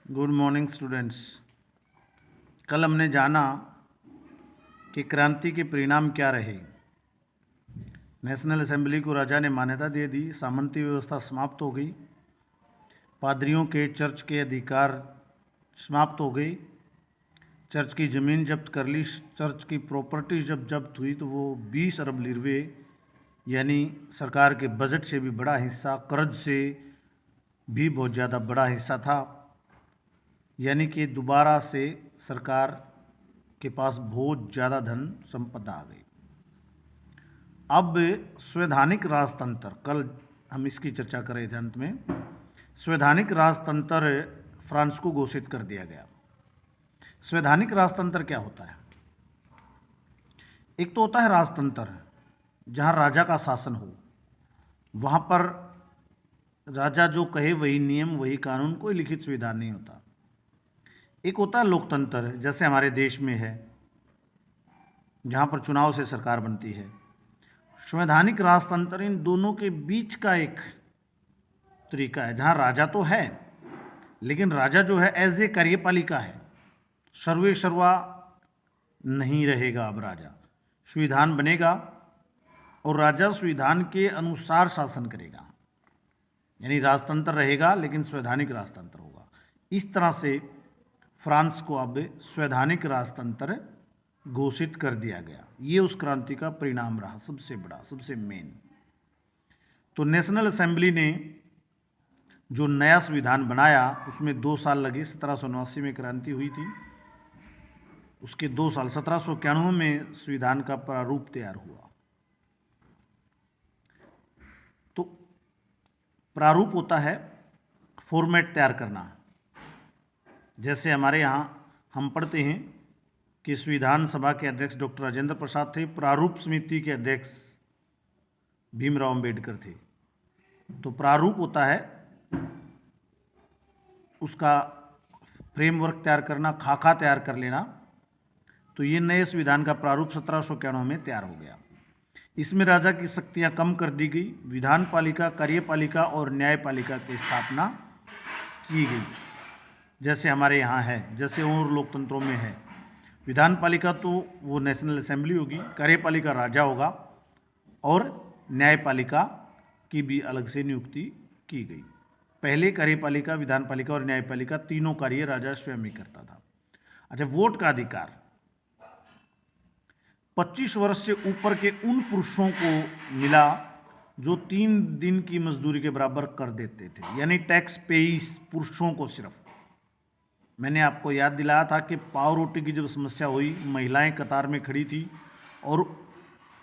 Good morning students. कल हमने जाना कि क्रांति के परिणाम क्या रहे। नेशनल असेंबली को राजा ने मान्यता दे दी, सामंती व्यवस्था समाप्त हो गई, पादरियों के चर्च के अधिकार समाप्त हो गई, चर्च की ज़मीन जब्त कर ली। चर्च की प्रॉपर्टी जब जब्त हुई तो वो 20 अरब लिरवे यानी सरकार के बजट से भी बड़ा हिस्सा, कर्ज से भी बहुत ज़्यादा बड़ा हिस्सा था। यानी कि दोबारा से सरकार के पास बहुत ज़्यादा धन संपदा आ गई। अब संवैधानिक राजतंत्र, कल हम इसकी चर्चा कर रहे थे अंत में। संवैधानिक राजतंत्र फ्रांस को घोषित कर दिया गया। संवैधानिक राजतंत्र क्या होता है? एक तो होता है राजतंत्र जहाँ राजा का शासन हो, वहाँ पर राजा जो कहे वही नियम वही कानून, कोई लिखित संविधान नहीं होता। एक होता है लोकतंत्र, जैसे हमारे देश में है, जहाँ पर चुनाव से सरकार बनती है। संवैधानिक राजतंत्र इन दोनों के बीच का एक तरीका है, जहाँ राजा तो है लेकिन राजा जो है एज ए कार्यपालिका है, सर्वे सर्वा नहीं रहेगा। अब राजा संविधान बनेगा और राजा संविधान के अनुसार शासन करेगा, यानी राजतंत्र रहेगा लेकिन संवैधानिक राजतंत्र होगा। इस तरह से फ्रांस को अब संवैधानिक राजतंत्र घोषित कर दिया गया। ये उस क्रांति का परिणाम रहा, सबसे बड़ा, सबसे मेन। तो नेशनल असेंबली ने जो नया संविधान बनाया उसमें 2 साल लगे। 1789 में क्रांति हुई थी, उसके 2 साल 1791 में संविधान का प्रारूप तैयार हुआ। तो प्रारूप होता है फॉर्मेट तैयार करना। जैसे हमारे यहाँ हम पढ़ते हैं कि संविधान सभा के अध्यक्ष डॉक्टर राजेंद्र प्रसाद थे, प्रारूप समिति के अध्यक्ष भीमराव अंबेडकर थे। तो प्रारूप होता है उसका फ्रेमवर्क तैयार करना, खाका तैयार कर लेना। तो ये नए संविधान का प्रारूप 1791 में तैयार हो गया। इसमें राजा की शक्तियाँ कम कर दी गई, विधान पालिका, कार्यपालिका और न्यायपालिका की स्थापना की गई, जैसे हमारे यहाँ है, जैसे और लोकतंत्रों में है। विधान पालिका तो वो नेशनल असेंबली होगी, कार्यपालिका राजा होगा और न्यायपालिका की भी अलग से नियुक्ति की गई। पहले कार्यपालिका, विधान पालिका और न्यायपालिका तीनों कार्य राजा स्वयं ही करता था। अच्छा, वोट का अधिकार 25 वर्ष से ऊपर के उन पुरुषों को मिला जो 3 दिन की मजदूरी के बराबर कर देते थे, यानी टैक्स पेइस पुरुषों को सिर्फ। मैंने आपको याद दिलाया था कि पाव रोटी की जब समस्या हुई, महिलाएं कतार में खड़ी थी और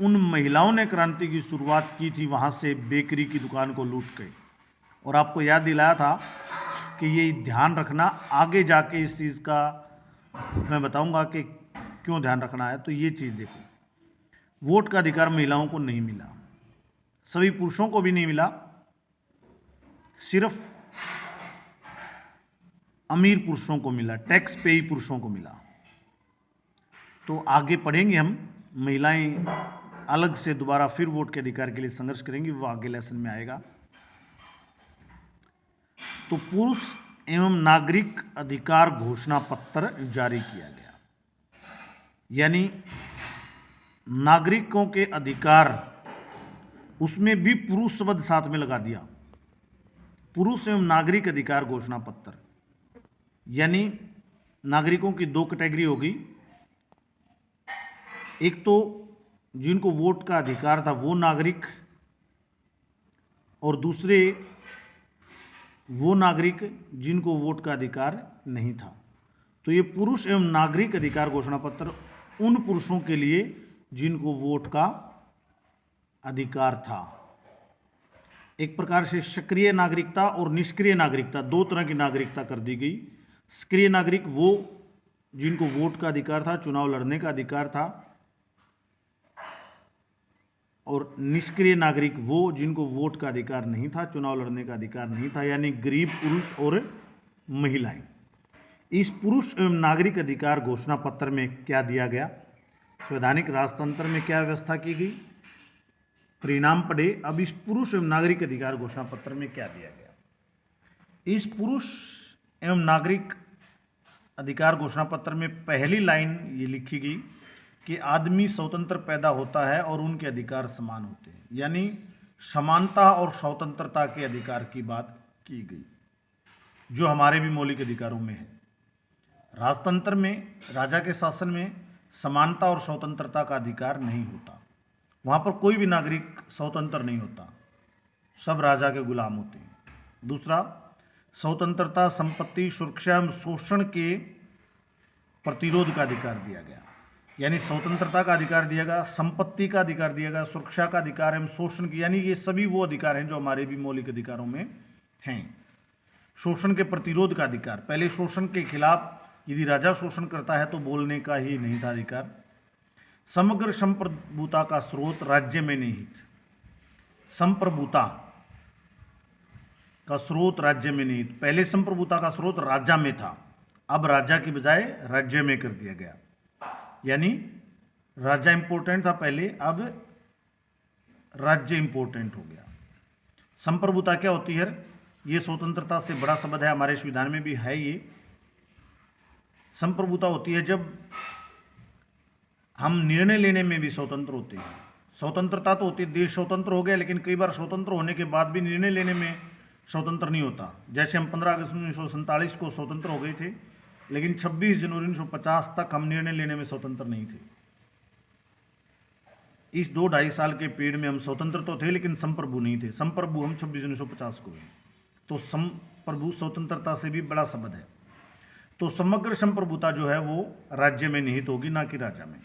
उन महिलाओं ने क्रांति की शुरुआत की थी, वहाँ से बेकरी की दुकान को लूट के। और आपको याद दिलाया था कि ये ध्यान रखना, आगे जाके इस चीज़ का मैं बताऊंगा कि क्यों ध्यान रखना है। तो ये चीज़ देखो, वोट का अधिकार महिलाओं को नहीं मिला, सभी पुरुषों को भी नहीं मिला, सिर्फ अमीर पुरुषों को मिला, टैक्स पेई पुरुषों को मिला। तो आगे पढ़ेंगे हम, महिलाएं अलग से दोबारा फिर वोट के अधिकार के लिए संघर्ष करेंगी, वो आगे लेसन में आएगा। तो पुरुष एवं नागरिक अधिकार घोषणा पत्र जारी किया गया, यानी नागरिकों के अधिकार, उसमें भी पुरुष शब्द साथ में लगा दिया। पुरुष एवं नागरिक अधिकार घोषणा पत्र, यानी नागरिकों की 2 कैटेगरी होगी। एक तो जिनको वोट का अधिकार था वो नागरिक, और दूसरे वो नागरिक जिनको वोट का अधिकार नहीं था। तो ये पुरुष एवं नागरिक अधिकार घोषणा पत्र उन पुरुषों के लिए जिनको वोट का अधिकार था। एक प्रकार से सक्रिय नागरिकता और निष्क्रिय नागरिकता, 2 तरह की नागरिकता कर दी गई। सक्रिय नागरिक वो जिनको वोट का अधिकार था, चुनाव लड़ने का अधिकार था, और निष्क्रिय नागरिक वो जिनको वोट का अधिकार नहीं था, चुनाव लड़ने का अधिकार नहीं था, यानी गरीब पुरुष और महिलाएं। इस पुरुष एवं नागरिक अधिकार घोषणा पत्र में क्या दिया गया, संवैधानिक राजतंत्र में क्या व्यवस्था की गई, परिणाम पढ़े। अब इस पुरुष एवं नागरिक अधिकार घोषणा पत्र में क्या दिया गया। इस पुरुष एवं नागरिक अधिकार घोषणा पत्र में पहली लाइन ये लिखी गई कि आदमी स्वतंत्र पैदा होता है और उनके अधिकार समान होते हैं, यानी समानता और स्वतंत्रता के अधिकार की बात की गई, जो हमारे भी मौलिक अधिकारों में है। राजतंत्र में, राजा के शासन में समानता और स्वतंत्रता का अधिकार नहीं होता। वहाँ पर कोई भी नागरिक स्वतंत्र नहीं होता, सब राजा के गुलाम होते हैं। दूसरा, स्वतंत्रता, संपत्ति, सुरक्षा एवं शोषण के प्रतिरोध का अधिकार दिया गया, यानी स्वतंत्रता का अधिकार दिया गया, संपत्ति का अधिकार दिया गया, सुरक्षा का अधिकार एवं शोषण की, यानी ये सभी वो अधिकार हैं जो हमारे भी मौलिक अधिकारों में हैं। शोषण के प्रतिरोध का अधिकार, पहले शोषण के खिलाफ यदि राजा शोषण करता है तो बोलने का ही नहीं था अधिकार। समग्र संप्रभुता का स्रोत राज्य में निहित, संप्रभुता का स्रोत राज्य में निहित, पहले संप्रभुता का स्रोत राजा में था, अब राजा की बजाय राज्य में कर दिया गया, यानी राजा इंपॉर्टेंट था पहले, अब राज्य इंपॉर्टेंट हो गया। संप्रभुता क्या होती है? ये स्वतंत्रता से बड़ा शब्द है, हमारे संविधान में भी है। ये संप्रभुता होती है जब हम निर्णय लेने में भी स्वतंत्र होते हैं। स्वतंत्रता तो होती है, देश स्वतंत्र हो गया, लेकिन कई बार स्वतंत्र होने के बाद भी निर्णय लेने में स्वतंत्र नहीं होता। जैसे हम 15 अगस्त 1947 को स्वतंत्र हो गए थे, लेकिन 26 जनवरी 1950 तक हम निर्णय लेने में स्वतंत्र नहीं थे। इस 2-2.5 साल के पीरियड में हम स्वतंत्र तो थे, लेकिन संप्रभु नहीं थे। संप्रभु हम 26 जनवरी 1950 को हुए। तो संप्रभु स्वतंत्रता से भी बड़ा शब्द है। तो समग्र संप्रभुता जो है वो राज्य में निहित होगी, ना कि राजा में।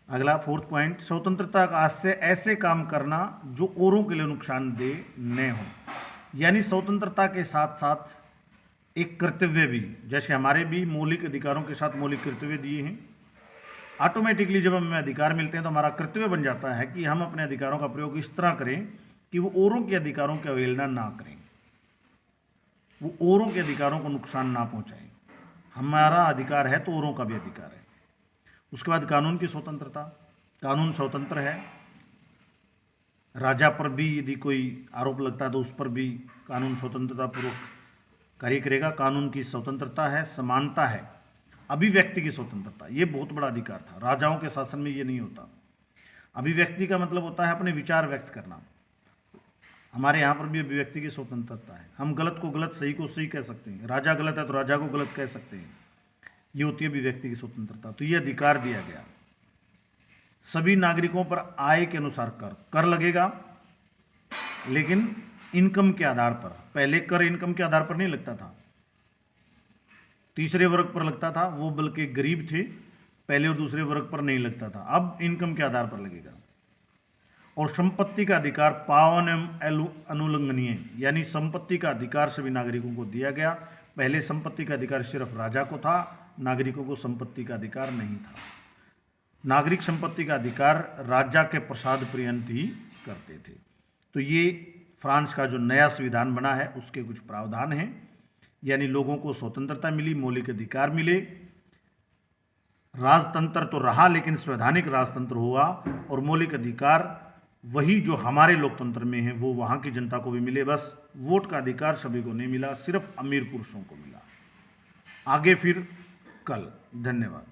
अगला 4th पॉइंट, स्वतंत्रता का आशय ऐसे काम करना जो औरों के लिए नुकसानदेह न हो, यानी स्वतंत्रता के साथ साथ एक कर्तव्य भी, जैसे हमारे भी मौलिक अधिकारों के साथ मौलिक कर्तव्य दिए हैं। ऑटोमेटिकली जब हमें अधिकार मिलते हैं तो हमारा कर्तव्य बन जाता है कि हम अपने अधिकारों का प्रयोग इस तरह करें कि वो औरों के अधिकारों की अवहेलना ना करें, वो औरों के अधिकारों को नुकसान ना पहुंचाएं। हमारा अधिकार है तो औरों का भी अधिकार है। उसके बाद कानून की स्वतंत्रता, कानून स्वतंत्र है। राजा पर भी यदि कोई आरोप लगता है तो उस पर भी कानून स्वतंत्रता पूर्वक कार्य करेगा। कानून की स्वतंत्रता है, समानता है, अभिव्यक्ति की स्वतंत्रता, ये बहुत बड़ा अधिकार था। राजाओं के शासन में ये नहीं होता। अभिव्यक्ति का मतलब होता है अपने विचार व्यक्त करना। हमारे यहाँ पर भी अभिव्यक्ति की स्वतंत्रता है। हम गलत को गलत, सही को सही कह सकते हैं। राजा गलत है तो राजा को गलत कह सकते हैं। ये होती है अभिव्यक्ति की स्वतंत्रता। तो ये अधिकार दिया गया। सभी नागरिकों पर आय के अनुसार कर लगेगा, लेकिन इनकम के आधार पर। पहले कर इनकम के आधार पर नहीं लगता था, तीसरे वर्ग पर लगता था, वो बल्कि गरीब थे, पहले और दूसरे वर्ग पर नहीं लगता था। अब इनकम के आधार पर लगेगा। और संपत्ति का अधिकार पावन एवं अनुल्लंघनीय, यानी संपत्ति का अधिकार सभी नागरिकों को दिया गया। पहले संपत्ति का अधिकार सिर्फ राजा को था, नागरिकों को संपत्ति का अधिकार नहीं था। नागरिक संपत्ति का अधिकार राजा के प्रसाद पर्यंत ही करते थे। तो ये फ्रांस का जो नया संविधान बना है उसके कुछ प्रावधान हैं, यानी लोगों को स्वतंत्रता मिली, मौलिक अधिकार मिले, राजतंत्र तो रहा लेकिन संवैधानिक राजतंत्र हुआ, और मौलिक अधिकार वही जो हमारे लोकतंत्र में है वो वहाँ की जनता को भी मिले। बस वोट का अधिकार सभी को नहीं मिला, सिर्फ अमीर पुरुषों को मिला। आगे फिर कल। धन्यवाद।